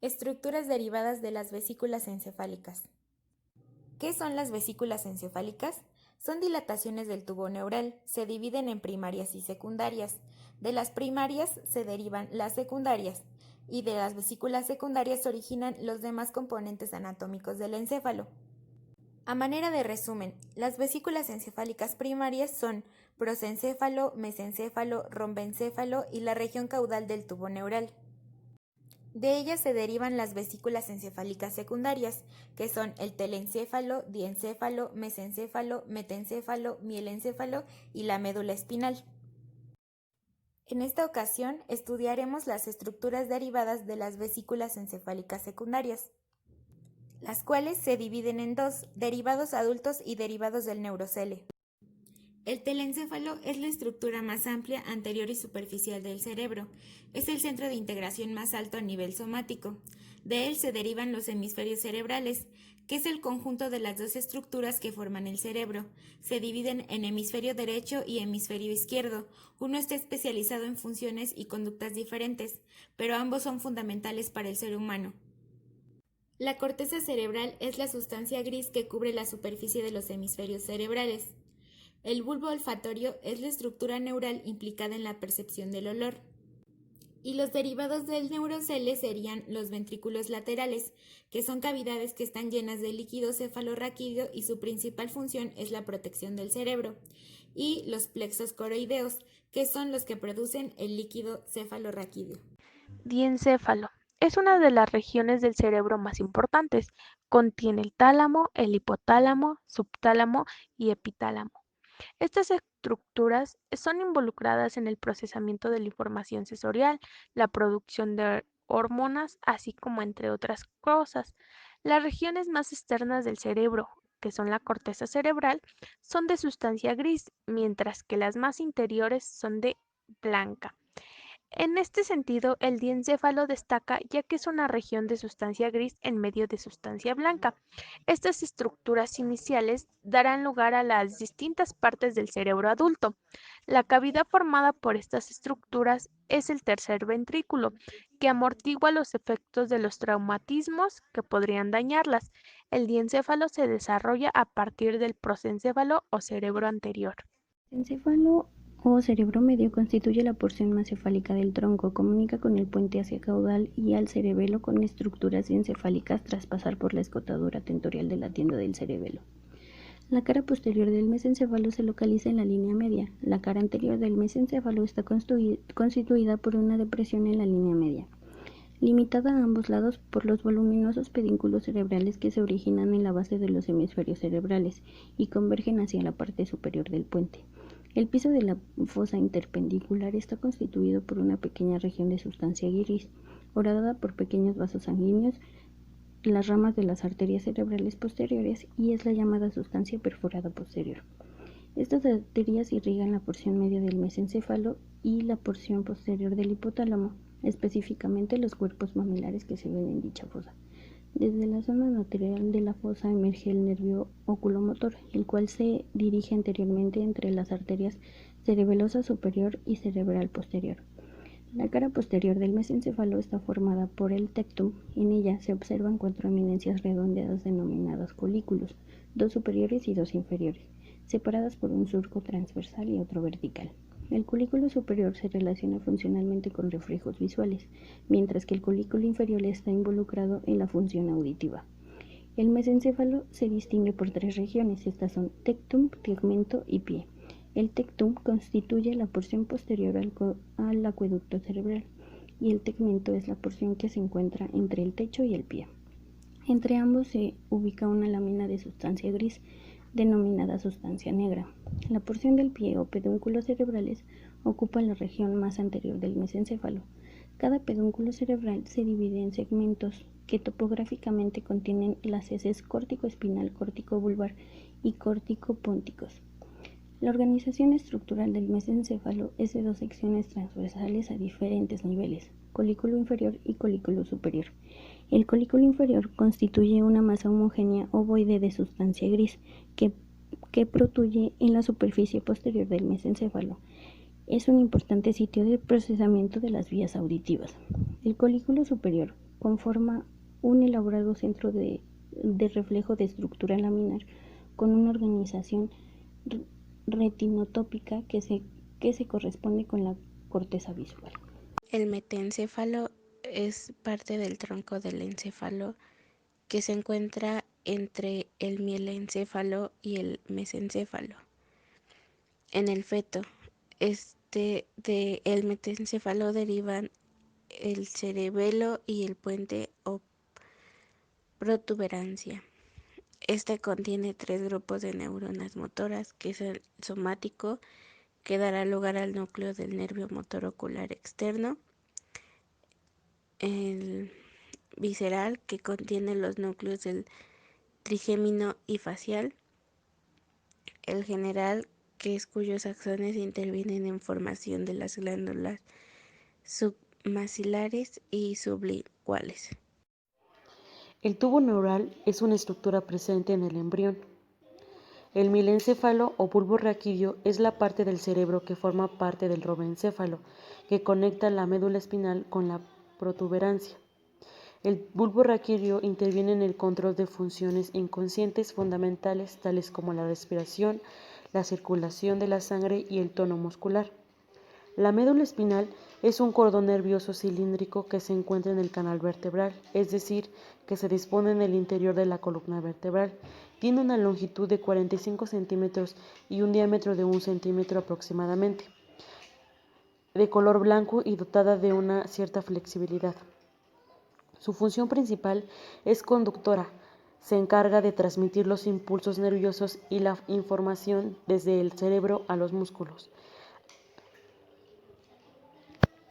Estructuras derivadas de las vesículas encefálicas. ¿Qué son las vesículas encefálicas? Son dilataciones del tubo neural, se dividen en primarias y secundarias. De las primarias se derivan las secundarias y de las vesículas secundarias se originan los demás componentes anatómicos del encéfalo. A manera de resumen, las vesículas encefálicas primarias son prosencéfalo, mesencéfalo, rombencéfalo y la región caudal del tubo neural. De ellas se derivan las vesículas encefálicas secundarias, que son el telencéfalo, diencéfalo, mesencéfalo, metencéfalo, mielencéfalo y la médula espinal. En esta ocasión estudiaremos las estructuras derivadas de las vesículas encefálicas secundarias, las cuales se dividen en dos: derivados adultos y derivados del neurocele. El telencéfalo es la estructura más amplia, anterior y superficial del cerebro. Es el centro de integración más alto a nivel somático. De él se derivan los hemisferios cerebrales, que es el conjunto de las dos estructuras que forman el cerebro. Se dividen en hemisferio derecho y hemisferio izquierdo. Uno está especializado en funciones y conductas diferentes, pero ambos son fundamentales para el ser humano. La corteza cerebral es la sustancia gris que cubre la superficie de los hemisferios cerebrales. El bulbo olfatorio es la estructura neural implicada en la percepción del olor. Y los derivados del neurocele serían los ventrículos laterales, que son cavidades que están llenas de líquido cefalorraquídeo y su principal función es la protección del cerebro. Y los plexos coroideos, que son los que producen el líquido cefalorraquídeo. Diencéfalo es una de las regiones del cerebro más importantes. Contiene el tálamo, el hipotálamo, subtálamo y epitálamo. Estas estructuras son involucradas en el procesamiento de la información sensorial, la producción de hormonas, así como entre otras cosas. Las regiones más externas del cerebro, que son la corteza cerebral, son de sustancia gris, mientras que las más interiores son de blanca. En este sentido, el diencéfalo destaca ya que es una región de sustancia gris en medio de sustancia blanca. Estas estructuras iniciales darán lugar a las distintas partes del cerebro adulto. La cavidad formada por estas estructuras es el tercer ventrículo, que amortigua los efectos de los traumatismos que podrían dañarlas. El diencéfalo se desarrolla a partir del prosencéfalo o cerebro anterior. El encéfalo o cerebro medio constituye la porción más cefálica del tronco, comunica con el puente hacia caudal y al cerebelo con estructuras encefálicas tras pasar por la escotadura tentorial de la tienda del cerebelo. La cara posterior del mesencéfalo se localiza en la línea media. La cara anterior del mesencéfalo está constituida por una depresión en la línea media, limitada a ambos lados por los voluminosos pedúnculos cerebrales que se originan en la base de los hemisferios cerebrales y convergen hacia la parte superior del puente. El piso de la fosa interpendicular está constituido por una pequeña región de sustancia gris, horadada por pequeños vasos sanguíneos, las ramas de las arterias cerebrales posteriores, y es la llamada sustancia perforada posterior. Estas arterias irrigan la porción media del mesencéfalo y la porción posterior del hipotálamo, específicamente los cuerpos mamilares que se ven en dicha fosa. Desde la zona lateral de la fosa emerge el nervio oculomotor, el cual se dirige anteriormente entre las arterias cerebelosa superior y cerebral posterior. La cara posterior del mesencéfalo está formada por el tectum. En ella se observan 4 eminencias redondeadas denominadas colículos, 2 superiores y 2 inferiores, separadas por un surco transversal y otro vertical. El colículo superior se relaciona funcionalmente con reflejos visuales, mientras que el colículo inferior está involucrado en la función auditiva. El mesencéfalo se distingue por 3 regiones. Estas son tectum, tegmento y pie. El tectum constituye la porción posterior al acueducto cerebral y el tegmento es la porción que se encuentra entre el techo y el pie. Entre ambos se ubica una lámina de sustancia gris denominada sustancia negra. La porción del pie o pedúnculos cerebrales ocupa la región más anterior del mesencéfalo. Cada pedúnculo cerebral se divide en segmentos que topográficamente contienen las heces córtico-espinal, córtico-vulvar y córtico-pónticos. La organización estructural del mesencéfalo es de 2 secciones transversales a diferentes niveles, colículo inferior y colículo superior. El colículo inferior constituye una masa homogénea ovoide de sustancia gris que protruye en la superficie posterior del mesencéfalo. Es un importante sitio de procesamiento de las vías auditivas. El colículo superior conforma un elaborado centro de reflejo de estructura laminar con una organización retinotópica que se corresponde con la corteza visual. El metencéfalo es parte del tronco del encéfalo que se encuentra entre el mielencéfalo y el mesencéfalo. En el feto, el metencéfalo derivan el cerebelo y el puente o protuberancia. Este contiene 3 grupos de neuronas motoras, que es el somático, que dará lugar al núcleo del nervio motor ocular externo, el visceral, que contiene los núcleos del trigémino y facial, el general, que es cuyos axones intervienen en formación de las glándulas submaxilares y sublinguales. El tubo neural es una estructura presente en el embrión. El mielencéfalo o bulbo raquídeo es la parte del cerebro que forma parte del rovencéfalo, que conecta la médula espinal con la protuberancia. El bulbo raquídeo interviene en el control de funciones inconscientes fundamentales tales como la respiración, la circulación de la sangre y el tono muscular. La médula espinal es un cordón nervioso cilíndrico que se encuentra en el canal vertebral, es decir, que se dispone en el interior de la columna vertebral. Tiene una longitud de 45 centímetros y un diámetro de 1 centímetro aproximadamente, de color blanco y dotada de una cierta flexibilidad. Su función principal es conductora. Se encarga de transmitir los impulsos nerviosos y la información desde el cerebro a los músculos.